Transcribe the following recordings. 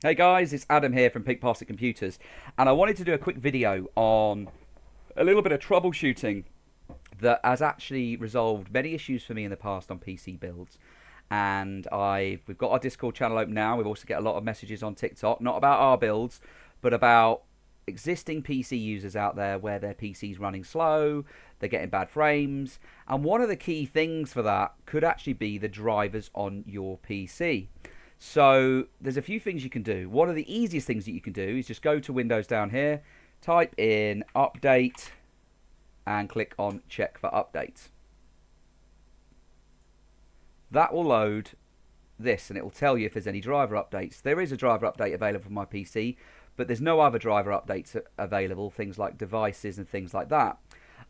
Hey guys, it's Adam here from Peak Plastic Computers, and I wanted to do a quick video on a little bit of troubleshooting that has actually resolved many issues for me in the past on PC builds. And we've got our Discord channel open now. We've also get a lot of messages on TikTok, not about our builds, but about existing PC users out there where their PC's running slow, they're getting bad frames, and one of the key things for that could actually be the drivers on your PC. So there's a few things you can do. One of the easiest things that you can do is just go to Windows down here, type in update, and click on check for updates. That will load this and it will tell you if there's any driver updates. There is a driver update available for my PC, but there's no other driver updates available, things like devices and things like that.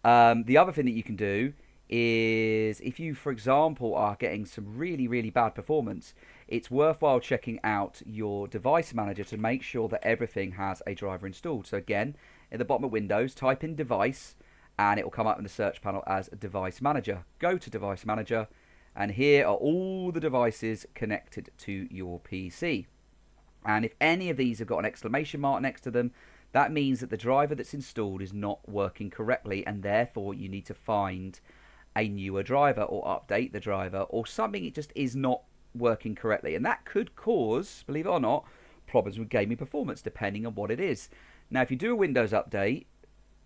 The other thing that you can do is if you, for example, are getting some really bad performance, it's worthwhile checking out your device manager to make sure that everything has a driver installed. So again, at the bottom of Windows, type in device and it will come up in the search panel as device manager. Go to device manager and here are all the devices connected to your PC. And if any of these have got an exclamation mark next to them, that means that the driver that's installed is not working correctly, and therefore you need to find a newer driver or update the driver, or something it just is not working correctly. And that could cause, believe it or not, problems with gaming performance depending on what it is. Now if you do a Windows update,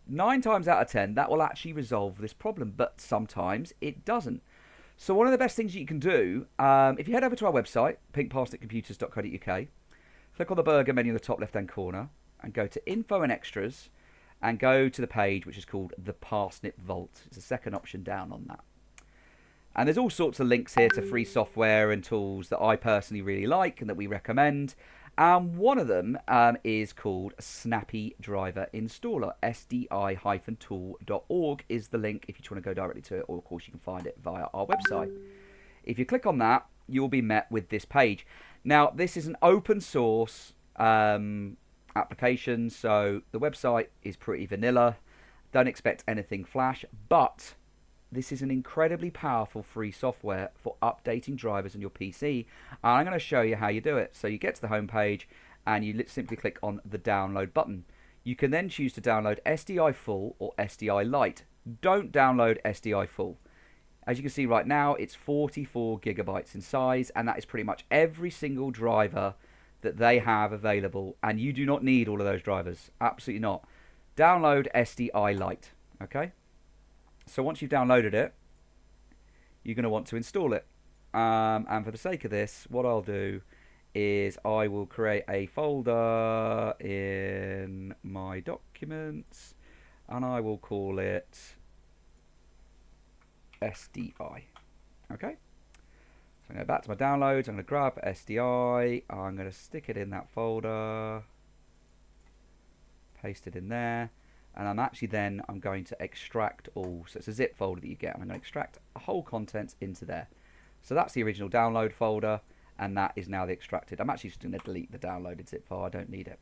9 times out of 10 that will actually resolve this problem, but sometimes it doesn't. So one of the best things you can do, if you head over to our website, pinkplasticcomputers.co.uk, click on the burger menu in the top left hand corner and go to info and extras and go to the page which is called the Parsnip Vault. It's the second option down on that. And there's all sorts of links here to free software and tools that I personally really like and that we recommend. And one of them is called Snappy Driver Installer. SDI-tool.org is the link if you just want to go directly to it, or of course you can find it via our website. If you click on that, you will be met with this page. Now, this is an open source application, so the website is pretty vanilla. Don't expect anything flash, but this is an incredibly powerful free software for updating drivers on your PC. And I'm going to show you how you do it. So you get to the home page and you simply click on the download button. You can then choose to download SDI Full or SDI Light. Don't download SDI Full. As you can see right now, it's 44 gigabytes in size, and that is pretty much every single driver that they have available, and you do not need all of those drivers. Absolutely not. Download SDI Light, okay? So once you've downloaded it, you're going to want to install it. And for the sake of this, what I'll do is I will create a folder in my documents, and I will call it SDI. Okay? So I'm going to go back to my downloads, I'm going to grab SDI, I'm going to stick it in that folder, paste it in there, and I'm going to extract all. So it's a zip folder that you get. I'm going to extract a whole contents into there. So that's the original download folder, and that is now the extracted. I'm actually just going to delete the downloaded zip file. I don't need it.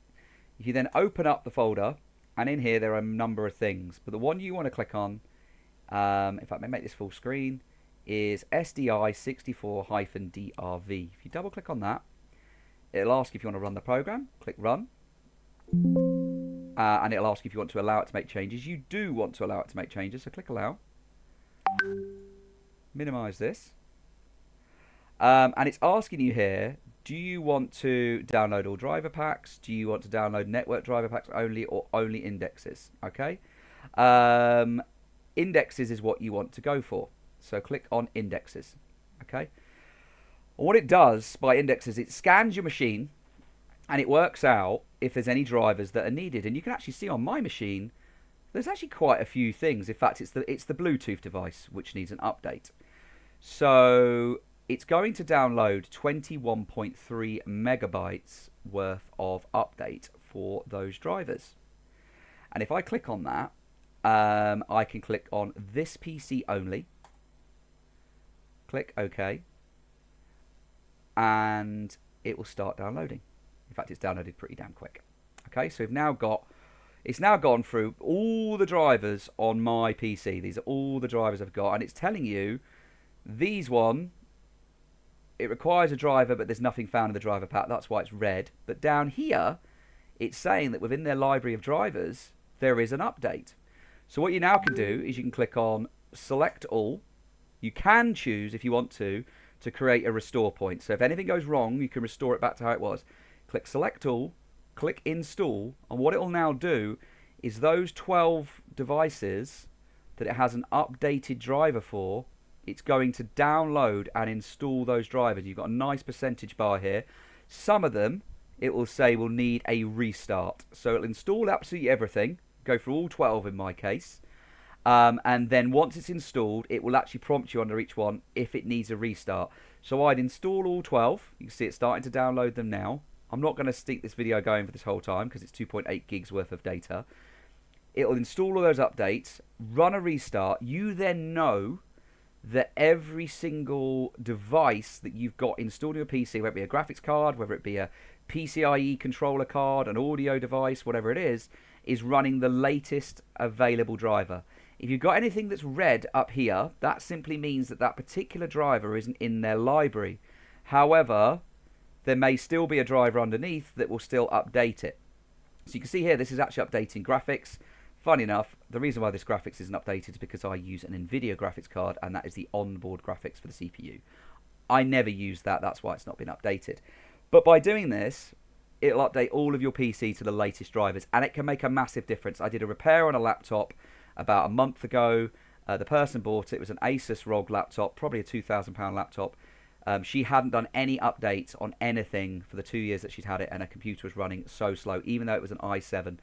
If you then open up the folder, and in here there are a number of things, but the one you want to click on, in fact, I may make this full screen, is SDI64-DRV. If you double click on that, it'll ask if you want to run the program. Click run. And it'll ask if you want to allow it to make changes. You do want to allow it to make changes, so click allow. Minimize this. And it's asking you here, do you want to download all driver packs? Do you want to download network driver packs only, or only indexes? Okay. Indexes is what you want to go for. So click on indexes. Okay. And what it does by indexes, it scans your machine and it works out if there's any drivers that are needed. And you can actually see on my machine, there's actually quite a few things. In fact, it's the Bluetooth device which needs an update. So it's going to download 21.3 megabytes worth of update for those drivers. And if I click on that, I can click on this PC only. Click OK. And it will start downloading. In fact, it's downloaded pretty damn quick. Okay, so it's now gone through all the drivers on my PC. These are all the drivers I've got, and it's telling you these it requires a driver, but there's nothing found in the driver pack. That's why it's red. But down here, it's saying that within their library of drivers, there is an update. So what you now can do is you can click on select all. You can choose, if you want to create a restore point. So if anything goes wrong, you can restore it back to how it was. Click select all, click install, and what it will now do is those 12 devices that it has an updated driver for, it's going to download and install those drivers. You've got a nice percentage bar here. Some of them, it will say, will need a restart. So it'll install absolutely everything, go through all 12 in my case, and then once it's installed, it will actually prompt you under each one if it needs a restart. So I'd install all 12. You can see it's starting to download them now. I'm not going to stick this video going for this whole time because it's 2.8 gigs worth of data. It'll install all those updates, run a restart. You then know that every single device that you've got installed on your PC, whether it be a graphics card, whether it be a PCIe controller card, an audio device, whatever it is running the latest available driver. If you've got anything that's red up here, that simply means that that particular driver isn't in their library. However, there may still be a driver underneath that will still update it. So you can see here, this is actually updating graphics. Funny enough, the reason why this graphics isn't updated is because I use an NVIDIA graphics card, and that is the onboard graphics for the CPU. I never use that, that's why it's not been updated. But by doing this, it'll update all of your PC to the latest drivers, and it can make a massive difference. I did a repair on a laptop about a month ago. The person bought it. It was an Asus ROG laptop, probably a £2,000 laptop. She hadn't done any updates on anything for the 2 years that she'd had it, and her computer was running so slow, even though it was an i7.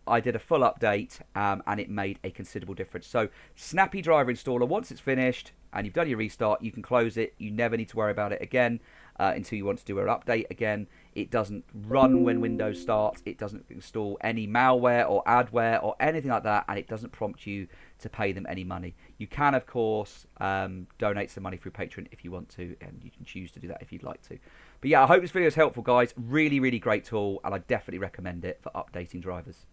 I did a full update, and it made a considerable difference. So Snappy Driver Installer, once it's finished and you've done your restart, you can close it. You never need to worry about it again until you want to do an update again. It doesn't run when Windows starts. It doesn't install any malware or adware or anything like that, and it doesn't prompt you to pay them any money. You can, of course, donate some money through Patreon if you want to, and you can choose to do that if you'd like to. But yeah, I hope this video is helpful, guys. Really, really great tool, and I definitely recommend it for updating drivers.